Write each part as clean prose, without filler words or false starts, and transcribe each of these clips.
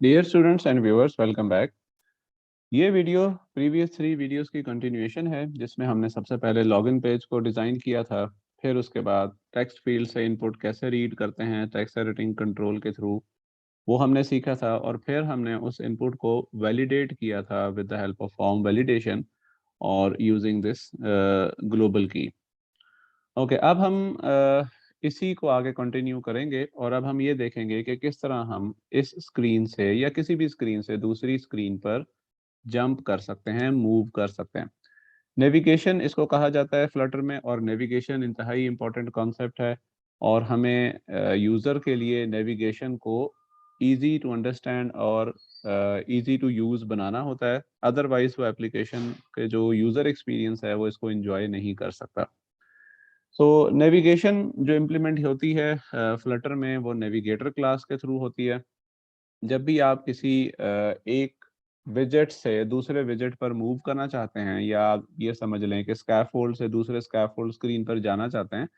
Dear students and viewers, welcome back. ये video previous 3 videos की continuation है, जिसमें हमने सबसे पहले लॉगिन पेज को डिज़ाइन किया था। फिर उसके बाद टेक्स्ट फील्ड से इनपुट कैसे रीड करते हैं टेक्स्ट एडिटिंग कंट्रोल के थ्रू, वो हमने सीखा था। और फिर हमने उस इनपुट को वैलिडेट किया था with the help of form validation और यूजिंग दिस ग्लोबल की। ओके, अब हम इसी को आगे कंटिन्यू करेंगे और अब हम ये देखेंगे कि किस तरह हम इस स्क्रीन से या किसी भी स्क्रीन से दूसरी स्क्रीन पर जंप कर सकते हैं, मूव कर सकते हैं। नेविगेशन इसको कहा जाता है फ्लटर में, और नेविगेशन इंतहाई इम्पोर्टेंट कॉन्सेप्ट है। और हमें यूज़र के लिए नेविगेशन को इजी टू अंडरस्टैंड और इजी टू यूज़ बनाना होता है, अदरवाइज वो एप्लीकेशन के जो यूज़र एक्सपीरियंस है वो इसको एंजॉय नहीं कर सकता। सो नेविगेशन जो इम्प्लीमेंट होती है फ्लटर में, वो नेविगेटर क्लास के थ्रू होती है। जब भी आप किसी एक विजेट से दूसरे विजेट पर मूव करना चाहते हैं, या आप ये समझ लें कि स्कैफोल्ड से दूसरे स्कैफोल्ड स्क्रीन पर जाना चाहते हैं,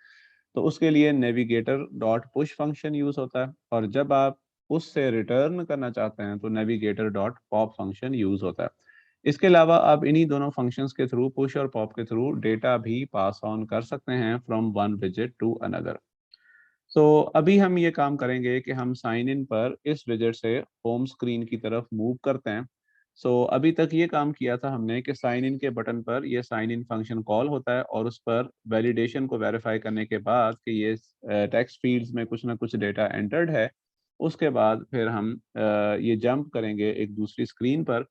तो उसके लिए navigator dot push function use होता है। और जब आप उससे रिटर्न करना चाहते हैं तो navigator dot pop function use होता है। इसके अलावा आप इन्हीं दोनों फंक्शंस के थ्रू, पुश और पॉप के थ्रू, डेटा भी पास ऑन कर सकते हैं फ्रॉम वन विजेट टू अनदर। सो अभी हम ये काम करेंगे कि हम साइन इन पर इस विजेट से होम स्क्रीन की तरफ मूव करते हैं। अभी तक ये काम किया था हमने कि साइन इन के बटन पर ये साइन इन फंक्शन कॉल होता है, और उस पर वैलिडेशन को वेरीफाई करने के बाद कि ये टेक्स्ट फील्ड्स में कुछ ना कुछ डेटा एंटर्ड है, उसके बाद फिर हम ये जंप करेंगे एक दूसरी स्क्रीन पर।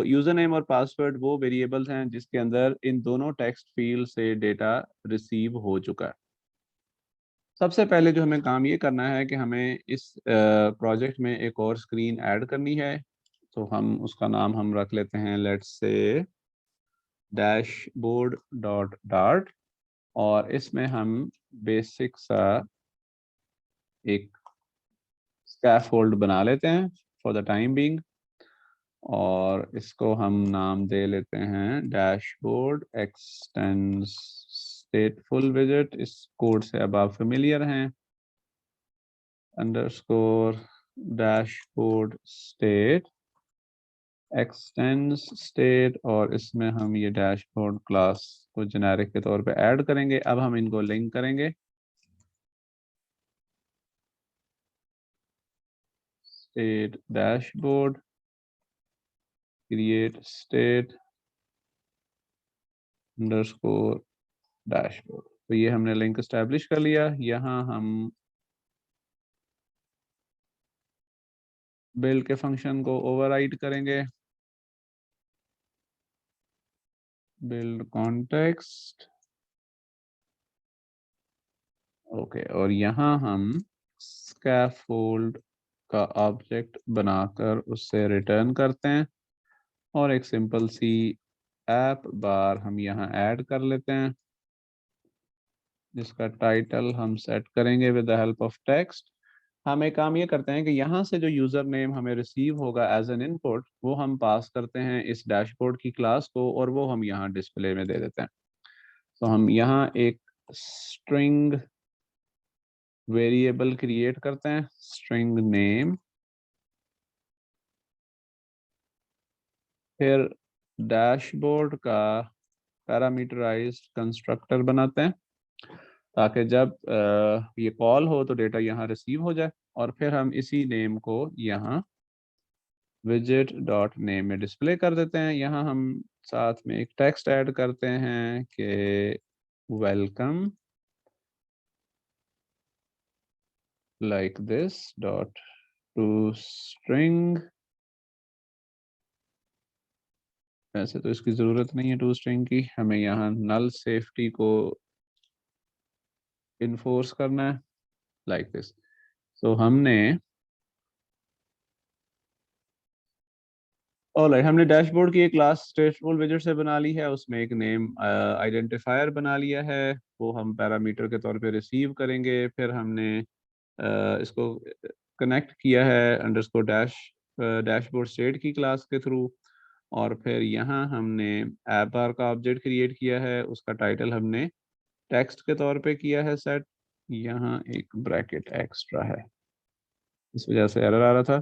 यूजर नेम और पासवर्ड वो वेरिएबल्स हैं जिसके अंदर इन दोनों टेक्स्ट फील्ड से डेटा रिसीव हो चुका है। सबसे पहले जो हमें काम ये करना है कि हमें इस प्रोजेक्ट में एक और स्क्रीन ऐड करनी है। तो हम उसका नाम हम रख लेते हैं, let's say dashboard dot dart. और इसमें हम बेसिक सा एक स्कैफोल्ड बना लेते हैं फॉर द टाइम बीइंग, और इसको हम नाम दे लेते हैं डैशबोर्ड एक्सटेंड्स स्टेटफुल विजेट। इस कोड से अब आप फेमिलियर हैं। Underscore dashboard state x tends state, और इसमें हम ये डैशबोर्ड क्लास को जेनेरिक के तौर पे ऐड करेंगे। अब हम इनको लिंक करेंगे। State dashboard create state underscore dashboard. तो ये हमने लिंक एस्टेब्लिश कर लिया। यहाँ हम बिल्ड के फंक्शन को ओवरराइड करेंगे, बिल्ड कॉन्टेक्स्ट। ओके, और यहाँ हम स्कैफोल्ड का ऑब्जेक्ट बनाकर उससे रिटर्न करते हैं, और एक सिंपल सी ऐप बार हम यहाँ ऐड कर लेते हैं, जिसका टाइटल हम सेट करेंगे with the help of text. हम एक काम ये करते हैं कि यहाँ से जो यूज़र नेम हमें रिसीव होगा एज एन इनपुट, वो हम पास करते हैं इस डैशबोर्ड की क्लास को, और वो हम यहाँ डिस्प्ले में दे देते हैं। तो हम यहाँ एक स्ट्रिंग वेरिएबल क्रिएट करते हैं, स्ट्रिंग नेम। फिर डैशबोर्ड का पैरामीटराइज्ड कंस्ट्रक्टर बनाते हैं, ताकि जब ये कॉल हो तो डेटा यहाँ रिसीव हो जाए। और फिर हम इसी नेम को यहाँ विजेट डॉट नेम में डिस्प्ले कर देते हैं। यहाँ हम साथ में एक टेक्स्ट ऐड करते हैं कि welcome like this dot to string. वैसे तो इसकी ज़रूरत नहीं है टू स्ट्रिंग की, हमें यहाँ नल सेफ्टी को इन्फोर्स करना है लाइक दिस। हमने ऑलराइट, हमने डैशबोर्ड की एक क्लास स्टेटफुल विजेट से बना ली है, उसमें एक नेम आइडेंटिफायर बना लिया है, वो हम पैरामीटर के तौर पे रिसीव करेंगे। फिर हमने इसको कनेक्ट किया है अंडरस्कोर डैशबोर्ड स्टेट की क्लास के थ्रू। और फिर यहाँ हमने ऐप बार का ऑब्जेक्ट क्रिएट किया है, उसका टाइटल हमने टेक्स्ट के तौर पे किया है सेट। यहाँ एक ब्रैकेट एक्स्ट्रा है, इस वजह से एरर आ रहा था।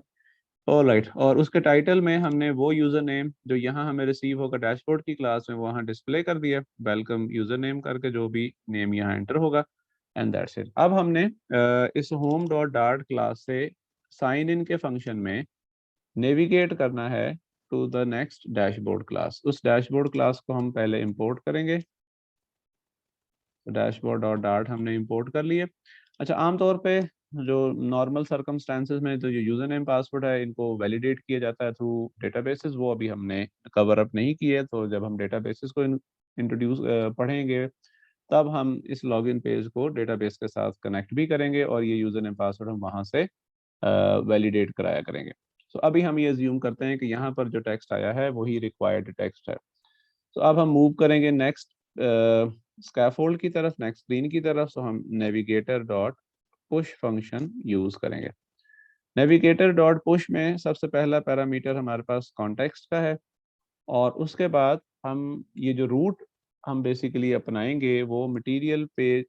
ऑलराइट, और उसके टाइटल में हमने वो यूज़र नेम जो यहाँ हमें रिसीव होगा डैशबोर्ड की क्लास में, वो वहाँ डिस्प्ले कर दिया वेलकम यूज़र नेम करके, जो भी नेम यहाँ एंटर होगा, एंड दैट्स इट। अब हमने इस होम डॉट डार्ट क्लास से साइन इन के फंक्शन में नेविगेट करना है to the next dashboard class. उस डैशबोर्ड क्लास को हम पहले इंपोर्ट करेंगे। तो डैशबोर्ड डॉट डार्ट हमने इंपोर्ट कर लिए। अच्छा, आमतौर पे जो नॉर्मल सर्कमस्टांसेस में तो जो यूज़र नेम पासवर्ड है इनको वैलिडेट किया जाता है थ्रू डेटाबेसेस, वो अभी हमने कवर अप नहीं किए। तो जब हम डेटाबेसेस को इंट्रोड्यूस पढ़ेंगे, तब हम इस लॉगिन पेज को डेटाबेस के साथ कनेक्ट भी करेंगे और ये यूज़र नेम पासवर्ड हम वहाँ से वैलिडेट कराया करेंगे। तो अभी हम ये अज्यूम करते हैं कि यहाँ पर जो टेक्स्ट आया है वही रिक्वायर्ड टेक्स्ट है। तो अब हम मूव करेंगे नेक्स्ट स्कैफोल्ड की तरफ, नेक्स्ट स्क्रीन की तरफ। तो हम navigator dot push function use करेंगे। नेविगेटर डॉट पुश में सबसे पहला पैरामीटर हमारे पास कॉन्टेक्स्ट का है, और उसके बाद हम ये जो रूट हम बेसिकली अपनाएंगे वो मटेरियल पेज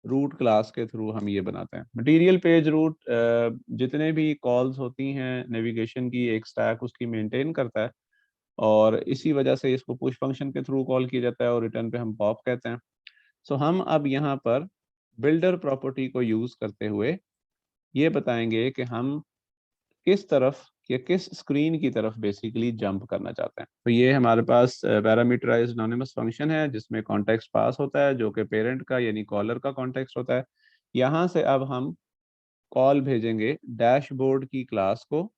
रूट क्लास के थ्रू हम ये बनाते हैं। मटेरियल पेज रूट जितने भी कॉल्स होती हैं नेविगेशन की, एक स्टैक उसकी मेंटेन करता है, और इसी वजह से इसको पुश फंक्शन के थ्रू कॉल किया जाता है और रिटर्न पे हम पॉप कहते हैं। सो हम अब यहाँ पर बिल्डर प्रॉपर्टी को यूज करते हुए ये बताएंगे कि हम किस तरफ या किस स्क्रीन की तरफ बेसिकली जंप करना चाहते हैं। तो ये हमारे पास पैरामीटराइज्ड एनोनिमस फंक्शन है जिसमें कॉन्टेक्स्ट पास होता है जो कि पेरेंट का यानी कॉलर का कॉन्टेक्स्ट होता है। यहाँ से अब हम कॉल भेजेंगे डैशबोर्ड की क्लास को,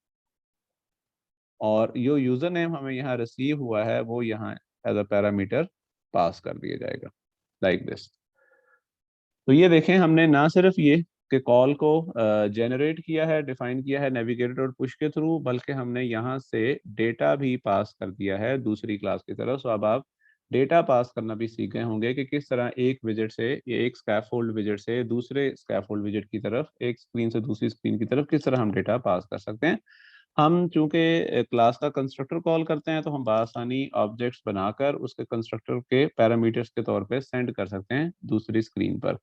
और जो यूजर नेम हमें यहाँ रिसीव हुआ है वो यहाँ एज अ पैरामीटर पास कर दिया जाएगा, लाइक दिस। तो ये देखें, हमने ना सिर्फ ये कि कॉल को जनरेट किया है, डिफाइन किया है नेविगेटर और पुश के थ्रू, बल्कि हमने यहाँ से डेटा भी पास कर दिया है दूसरी क्लास की तरफ। सो अब आप डेटा पास करना भी सीख गए होंगे कि किस तरह एक विजिट से, एक स्कैफोल्ड विजिट से दूसरे स्कैफोल्ड विजिट की तरफ, एक स्क्रीन से दूसरी स्क्रीन की तरफ किस तरह हम डेटा पास कर सकते हैं। हम चूंकि क्लास का कंस्ट्रक्टर कॉल करते हैं तो हम बआसानी ऑब्जेक्ट्स बनाकर उसके कंस्ट्रक्टर के पैरामीटर्स के तौर पे सेंड कर सकते हैं दूसरी स्क्रीन पर।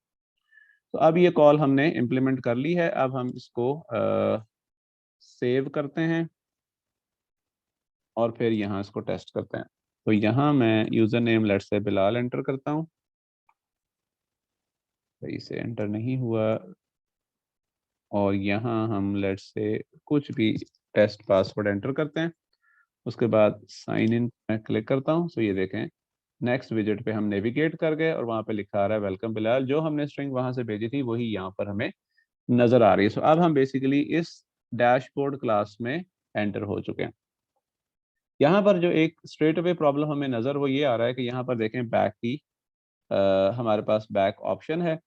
तो अब ये कॉल हमने इम्प्लीमेंट कर ली है। अब हम इसको सेव करते हैं और फिर यहाँ इसको टेस्ट करते हैं। तो यहाँ मैं यूज़र नेम लेट से बिलाल एंटर करता हूँ, सही से एंटर नहीं हुआ, और यहाँ हम लेट से कुछ भी टेस्ट पासवर्ड एंटर करते हैं। उसके बाद साइन इन मैं क्लिक करता हूँ। सो ये देखें, नेक्स्ट विजिट पे हम नेविगेट कर गए और वहाँ पे लिखा आ रहा है वेलकम बिलाल। जो हमने स्ट्रिंग वहाँ से भेजी थी वही यहाँ पर हमें नज़र आ रही है। सो अब हम बेसिकली इस डैशबोर्ड क्लास में एंटर हो चुके हैं। यहाँ पर जो एक स्ट्रेट अवे प्रॉब्लम हमें नज़र वो ये आ रहा है कि यहाँ पर देखें बैक की हमारे पास बैक ऑप्शन है।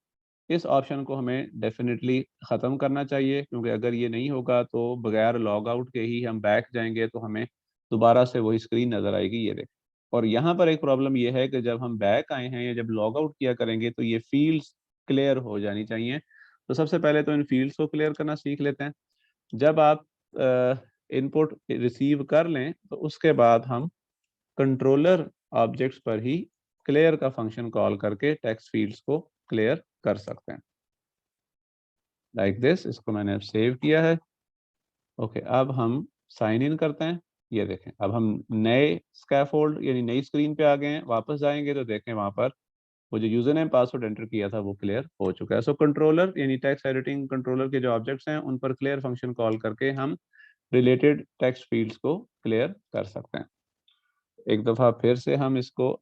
इस ऑप्शन को हमें डेफिनेटली ख़त्म करना चाहिए, क्योंकि अगर ये नहीं होगा तो बगैर लॉग आउट के ही हम बैक जाएंगे तो हमें दोबारा से वही स्क्रीन नज़र आएगी, ये देखें। और यहाँ पर एक प्रॉब्लम ये है कि जब हम बैक आए हैं या जब लॉग आउट किया करेंगे तो ये फील्ड्स क्लियर हो जानी चाहिए। तो सबसे पहले तो इन फील्ड्स को क्लियर करना सीख लेते हैं। जब आप इनपुट रिसीव कर लें तो उसके बाद हम कंट्रोलर ऑब्जेक्ट्स पर ही क्लियर का फंक्शन कॉल करके टेक्स्ट फील्ड्स को क्लियर कर सकते हैं, लाइक दिस। इसको मैंने अब सेव किया है। ओके, अब हम साइन इन करते हैं। ये देखें, अब हम नए स्कैफोल्ड यानी नई स्क्रीन पे आ गए हैं। वापस जाएंगे तो देखें वहाँ पर वो जो यूजर नेम पासवर्ड एंटर किया था वो क्लियर हो चुका है। सो कंट्रोलर यानी टेक्स्ट एडिटिंग कंट्रोलर के जो ऑब्जेक्ट्स हैं उन पर क्लियर फंक्शन कॉल करके हम रिलेटेड टेक्स्ट फील्ड्स को क्लियर कर सकते हैं। एक दफ़ा फिर से हम इसको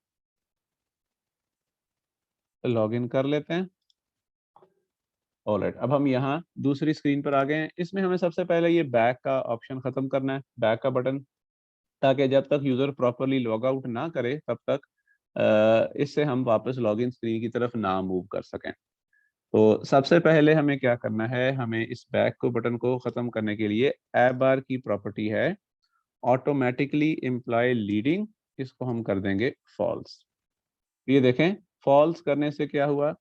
लॉगिन कर लेते हैं। ऑलराइट, अब हम यहाँ दूसरी स्क्रीन पर आ गए हैं। इसमें हमें सबसे पहले ये बैक का ऑप्शन ख़त्म करना है, बैक का बटन, ताकि जब तक यूज़र प्रॉपरली लॉग आउट ना करे तब तक इससे हम वापस लॉगिन स्क्रीन की तरफ ना मूव कर सकें। तो सबसे पहले हमें क्या करना है, हमें इस बैक को बटन को ख़त्म करने के लिए ऐप बार की प्रॉपर्टी है ऑटोमेटिकली इम्प्लॉय लीडिंग, इसको हम कर देंगे फॉल्स। ये देखें, फॉल्स करने से क्या हुआ,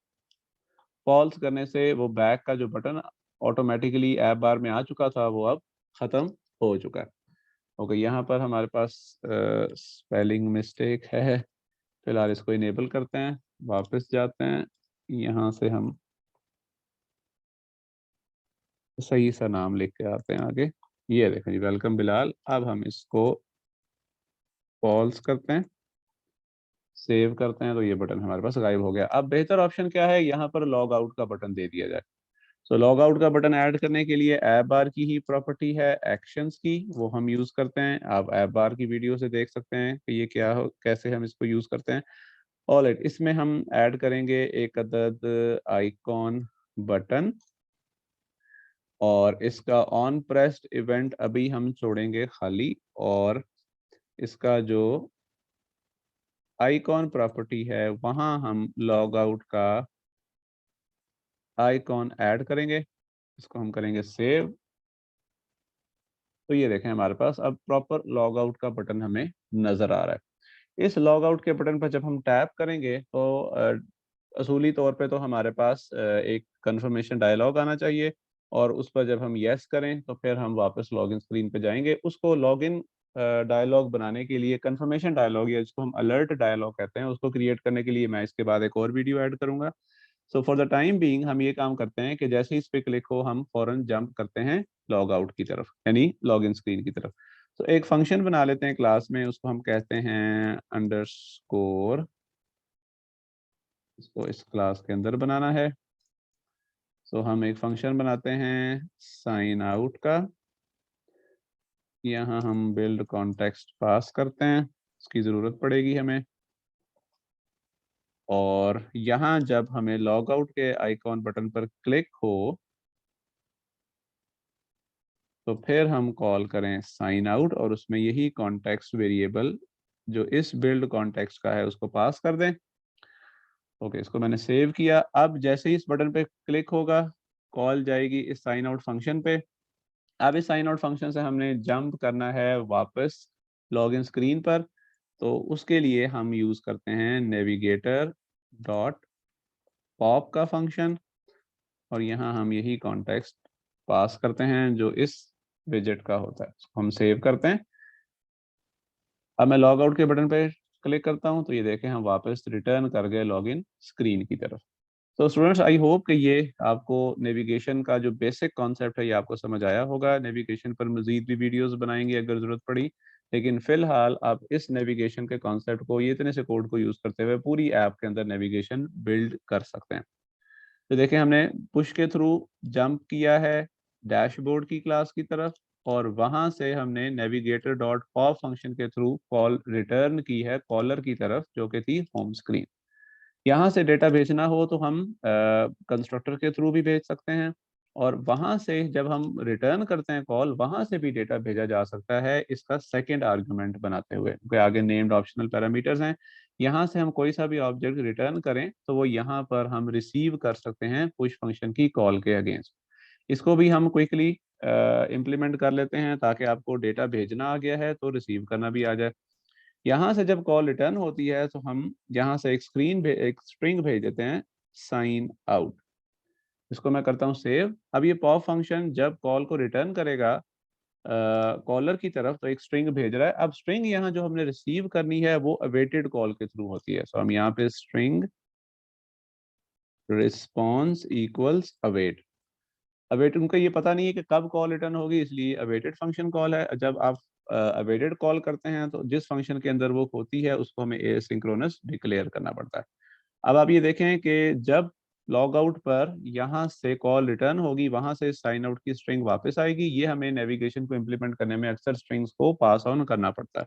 फॉल्स करने से वो बैक का जो बटन ऑटोमेटिकली ऐप बार में आ चुका था वो अब ख़त्म हो चुका है। ओके, यहाँ पर हमारे पास स्पेलिंग मिस्टेक है। फिलहाल इसको इनेबल करते हैं, वापस जाते हैं, यहाँ से हम सही सा नाम लिख के आते हैं आगे। ये देखें जी, वेलकम बिलाल। अब हम इसको फॉल्स करते हैं, सेव करते हैं, तो ये बटन हमारे पास गायब हो गया। अब बेहतर ऑप्शन क्या है, यहाँ पर लॉग आउट का बटन दे दिया जाए। सो लॉग आउट का बटन ऐड करने के लिए ऐप बार की ही प्रॉपर्टी है एक्शंस की, वो हम यूज करते हैं। आप ऐप बार की वीडियो से देख सकते हैं कि ये क्या हो, कैसे हम इसको यूज करते हैं। ऑलराइट, इसमें हम ऐड करेंगे एक अदद आइकॉन बटन, और इसका ऑन प्रेस्ड इवेंट अभी हम छोड़ेंगे खाली, और इसका जो आइकॉन प्रॉपर्टी है वहां हम लॉग आउट का आइकॉन ऐड करेंगे। इसको हम करेंगे सेव। तो ये देखें हमारे पास अब प्रॉपर लॉग आउट का बटन हमें नजर आ रहा है। इस लॉग आउट के बटन पर जब हम टैप करेंगे तो असूली तौर पे तो हमारे पास एक कंफर्मेशन डायलॉग आना चाहिए, और उस पर जब हम यस करें तो फिर हम वापस लॉगिन स्क्रीन पे जाएंगे। उसको लॉगिन डायलॉग बनाने के लिए, कंफर्मेशन डायलॉग या जिसको हम अलर्ट डायलॉग कहते हैं, उसको क्रिएट करने के लिए मैं इसके बाद एक और वीडियो ऐड करूंगा। So for the time being हम ये काम करते हैं कि जैसे ही इस पे क्लिक हो हम फौरन जंप करते हैं लॉग आउट की तरफ, यानी लॉगिन स्क्रीन की तरफ। तो एक फंक्शन बना लेते हैं क्लास में, उसको हम कहते हैं अंडरस्कोर। इसको इस क्लास के अंदर बनाना है। सो हम एक फंक्शन बनाते हैं साइन आउट का। यहाँ हम बिल्ड कॉन्टेक्स्ट पास करते हैं, उसकी ज़रूरत पड़ेगी हमें। और यहाँ जब हमें लॉग आउट के आइकॉन बटन पर क्लिक हो तो फिर हम कॉल करें साइन आउट, और उसमें यही कॉन्टेक्स्ट वेरिएबल जो इस बिल्ड कॉन्टेक्स्ट का है उसको पास कर दें। ओके, इसको मैंने सेव किया। अब जैसे ही इस बटन पे क्लिक होगा कॉल जाएगी इस साइन आउट फंक्शन पे। अब इस साइन आउट फंक्शन से हमने जंप करना है वापस लॉगिन स्क्रीन पर। तो उसके लिए हम यूज करते हैं नेविगेटर डॉट पॉप का फंक्शन, और यहाँ हम यही कॉन्टेक्स्ट पास करते हैं जो इस विजेट का होता है। इसको हम सेव करते हैं। अब मैं लॉग आउट के बटन पे क्लिक करता हूं तो ये देखें हम वापस रिटर्न कर गए लॉगिन स्क्रीन की तरफ। तो स्टूडेंट्स, आई होप कि ये आपको नेविगेशन का जो बेसिक कॉन्सेप्ट है ये आपको समझ आया होगा। नेविगेशन पर मजीद भी वीडियोस बनाएंगे अगर ज़रूरत पड़ी, लेकिन फ़िलहाल आप इस नेविगेशन के कॉन्सेप्ट को, ये इतने से कोड को यूज़ करते हुए पूरी ऐप के अंदर नेविगेशन बिल्ड कर सकते हैं। तो देखें हमने पुश के थ्रू जंप किया है डैशबोर्ड की क्लास की तरफ, और वहां से हमने नेविगेटर डॉट पॉप फंक्शन के थ्रू कॉल रिटर्न की है कॉलर की तरफ जो कि थी होम स्क्रीन। यहाँ से डेटा भेजना हो तो हम कंस्ट्रक्टर के थ्रू भी भेज सकते हैं, और वहां से जब हम रिटर्न करते हैं कॉल वहां से भी डेटा भेजा जा सकता है इसका सेकंड आर्गुमेंट बनाते हुए, क्योंकि आगे नेम्ड ऑप्शनल पैरामीटर्स हैं। यहाँ से हम कोई सा भी ऑब्जेक्ट रिटर्न करें तो वो यहाँ पर हम रिसीव कर सकते हैं पुश फंक्शन की कॉल के अगेंस्ट। इसको भी हम क्विकली इम्प्लीमेंट कर लेते हैं ताकि आपको डेटा भेजना आ गया है तो रिसीव करना भी आ जाए। यहाँ से जब कॉल रिटर्न होती है तो हम यहाँ से एक स्ट्रिंग भेज देते हैं साइन आउट। इसको मैं करता हूँ सेव। अब ये पॉप फंक्शन जब कॉल को रिटर्न करेगा कॉलर की तरफ तो एक स्ट्रिंग भेज रहा है। अब स्ट्रिंग यहाँ जो हमने रिसीव करनी है वो अवेटेड कॉल के थ्रू होती है। सो हम यहाँ पे string response equals await. Await उनका ये पता नहीं है कि कब कॉल रिटर्न होगी, इसलिए अवेटेड फंक्शन कॉल है। जब आप अवेटेड कॉल करते हैं तो जिस फंक्शन के अंदर वो होती है उसको हमें एसिंक्रोनस डिक्लेयर करना पड़ता है। अब आप ये देखें कि जब लॉग आउट पर यहाँ से कॉल रिटर्न होगी वहां से साइन आउट की स्ट्रिंग वापस आएगी। ये हमें नेविगेशन को इम्प्लीमेंट करने में अक्सर स्ट्रिंग्स को पास ऑन करना पड़ता है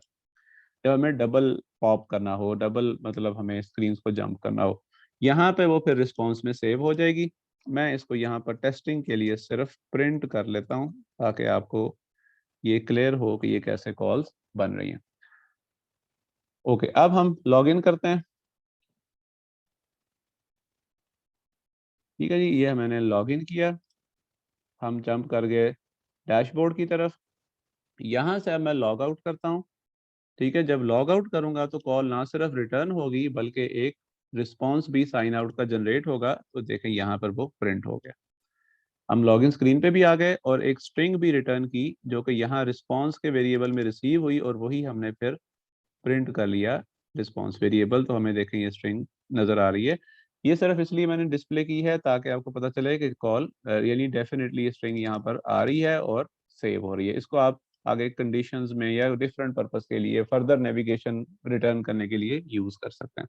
जब हमें डबल पॉप करना हो, डबल मतलब हमें स्क्रीन को जंप करना हो। यहाँ पे वो फिर रिस्पॉन्स में सेव हो जाएगी। मैं इसको यहाँ पर टेस्टिंग के लिए सिर्फ प्रिंट कर लेता हूँ ताकि आपको ये क्लियर हो कि ये कैसे कॉल्स बन रही हैं। ओके, अब हम लॉग इन करते हैं। ठीक है जी, ये मैंने लॉग इन किया। हम जंप कर गए डैशबोर्ड की तरफ। यहाँ से अब मैं लॉग आउट करता हूँ। ठीक है, जब लॉग आउट करूंगा तो कॉल ना सिर्फ रिटर्न होगी बल्कि एक रिस्पॉन्स भी साइन आउट का जनरेट होगा। तो देखें यहाँ पर वो प्रिंट हो गया। हम लॉगिन स्क्रीन पे भी आ गए और एक स्ट्रिंग भी रिटर्न की जो कि यहाँ रिस्पॉन्स के वेरिएबल में रिसीव हुई, और वही हमने फिर प्रिंट कर लिया रिस्पॉन्स वेरिएबल। तो हमें देखें ये स्ट्रिंग नज़र आ रही है। ये सिर्फ इसलिए मैंने डिस्प्ले की है ताकि आपको पता चले कि कॉल रियली डेफिनेटली स्ट्रिंग यहाँ पर आ रही है और सेव हो रही है। इसको आप आगे कंडीशंस में या डिफरेंट पर्पस के लिए फर्दर नेविगेशन रिटर्न करने के लिए यूज कर सकते हैं।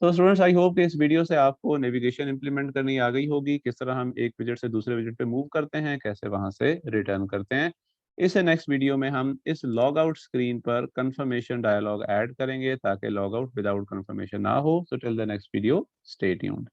तो स्टूडेंट्स, आई होप कि इस वीडियो से आपको नेविगेशन इंप्लीमेंट करनी आ गई होगी, किस तरह हम एक विजिट से दूसरे विजिट पे मूव करते हैं, कैसे वहां से रिटर्न करते हैं। इस नेक्स्ट वीडियो में हम इस लॉग आउट स्क्रीन पर कंफर्मेशन डायलॉग ऐड करेंगे ताकि लॉग आउट विदाउट कंफर्मेशन ना हो। So till the next video, stay tuned.